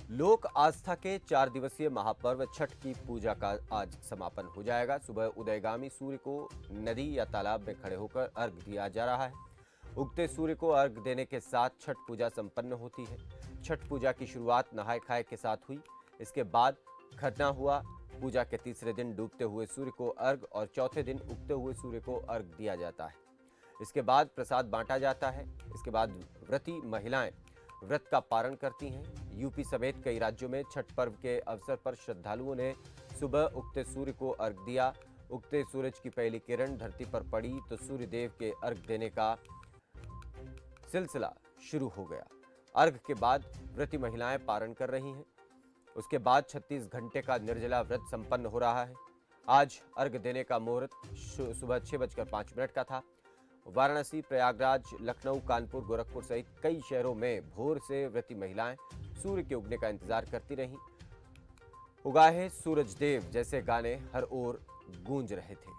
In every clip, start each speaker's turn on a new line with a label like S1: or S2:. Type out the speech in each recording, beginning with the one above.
S1: लोक आस्था के 4 दिवसीय महापर्व छठ की पूजा का आज समापन हो जाएगा। सुबह उदयगामी सूर्य को नदी या तालाब में खड़े होकर अर्घ दिया जा रहा है। उगते सूर्य को अर्घ देने के साथ छठ पूजा संपन्न होती है। छठ पूजा की शुरुआत नहाय खाए के साथ हुई। इसके बाद खरना हुआ। पूजा के तीसरे दिन डूबते हुए सूर्य को अर्घ और चौथे दिन उगते हुए सूर्य को अर्घ दिया जाता है। इसके बाद प्रसाद बांटा जाता है। इसके बाद व्रती महिलाएं व्रत का पारण करती हैं। यूपी समेत कई राज्यों में छठ पर्व के अवसर पर श्रद्धालुओं ने सुबह उगते सूर्य को अर्घ दिया। उगते सूरज की पहली किरण धरती पर पड़ी तो सूर्य देव के अर्घ देने का सिलसिला शुरू हो गया। अर्घ के बाद व्रती महिलाएं पारण कर रही हैं। उसके बाद 36 घंटे का निर्जला व्रत संपन्न हो रहा है। आज अर्घ देने का मुहूर्त सुबह 6:05 का था। वाराणसी, प्रयागराज, लखनऊ, कानपुर, गोरखपुर सहित कई शहरों में भोर से व्रती महिलाएं सूर्य के उगने का इंतजार करती रहीं। उगा है सूरज देव जैसे गाने हर ओर गूंज रहे थे।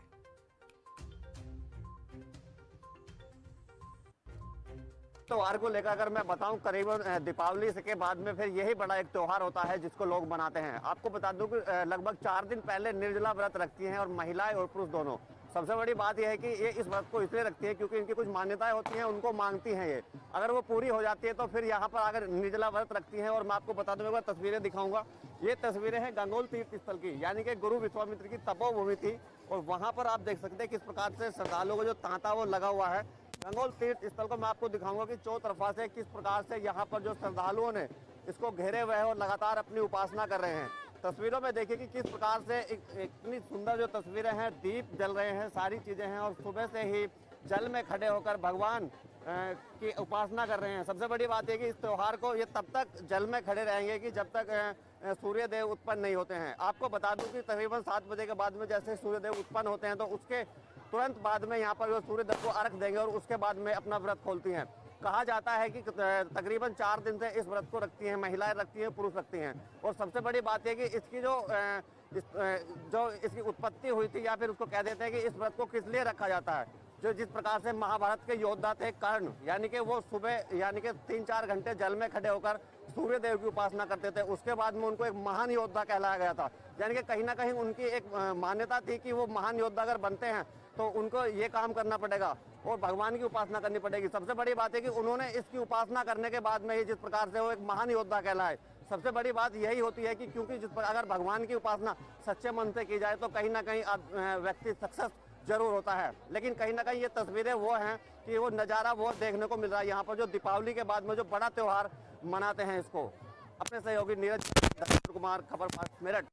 S2: त्योहार को लेकर अगर मैं बताऊं, करीबन दीपावली के बाद में फिर यही बड़ा एक त्योहार होता है जिसको लोग मनाते हैं। आपको बता दूं कि लगभग 4 दिन पहले निर्जला व्रत रखती हैं और महिलाएं और पुरुष दोनों। सबसे बड़ी बात यह है कि ये इस व्रत को इसलिए रखती है क्योंकि इनकी कुछ मान्यताएं होती हैं, उनको मांगती हैं। ये अगर वो पूरी हो जाती है तो फिर यहाँ पर अगर निर्जला व्रत रखती हैं। और मैं आपको बता दूं, एक बार तस्वीरें दिखाऊंगा। ये तस्वीरें हैं गंगोल तीर्थ स्थल की, यानी कि गुरु विश्वामित्र की तपोभूमि थी। और वहाँ पर आप देख सकते हैं किस प्रकार से श्रद्धालुओं को जो तांता वो लगा हुआ है। गंगोल तीर्थ स्थल को मैं आपको दिखाऊंगा कि चौतरफा से किस प्रकार से यहाँ पर जो श्रद्धालुओं ने इसको घेरे हुए हैं और लगातार अपनी उपासना कर रहे हैं। तस्वीरों में देखिए कि किस प्रकार से इतनी सुंदर जो तस्वीरें हैं, दीप जल रहे हैं, सारी चीजें हैं। और सुबह से ही जल में खड़े होकर भगवान की उपासना कर रहे हैं। सबसे बड़ी बात है कि इस त्योहार को ये तब तक जल में खड़े रहेंगे कि जब तक सूर्य देव उत्पन्न नहीं होते हैं। आपको बता दूं कि तकरीबन 7 बजे के बाद में जैसे सूर्य देव उत्पन्न होते हैं तो उसके तुरंत बाद में यहाँ पर जो सूर्य देव को अर्घ देंगे और उसके बाद में अपना व्रत खोलती हैं। कहा जाता है कि तकरीबन 4 दिन से इस व्रत को रखती हैं, महिलाएं रखती हैं, पुरुष रखती हैं। और सबसे बड़ी बात है कि इसकी जो इसकी उत्पत्ति हुई थी, या फिर उसको कह देते हैं कि इस व्रत को किस लिए रखा जाता है। जो जिस प्रकार से महाभारत के योद्धा थे कर्ण, यानी कि वो सुबह यानी कि 3-4 घंटे जल में खड़े होकर सूर्य देव की उपासना करते थे। उसके बाद में उनको एक महान योद्धा कहलाया गया था। यानी कि कहीं ना कहीं उनकी एक मान्यता थी कि वो महान योद्धा अगर बनते हैं तो उनको ये काम करना पड़ेगा और भगवान की उपासना करनी पड़ेगी। सबसे बड़ी बात है कि उन्होंने इसकी उपासना करने के बाद में ही जिस प्रकार से वो एक महान योद्धा कहलाए। सबसे बड़ी बात यही होती है कि क्योंकि अगर भगवान की उपासना सच्चे मन से की जाए तो कहीं ना कहीं व्यक्ति सक्सेस जरूर होता है। लेकिन कहीं ना कहीं ये तस्वीरें वो हैं कि वो नज़ारा वो देखने को मिल रहा है यहाँ पर, जो दीपावली के बाद में जो बड़ा त्योहार मनाते हैं इसको। अपने सहयोगी नीरज कुमार, खबर मेरठ।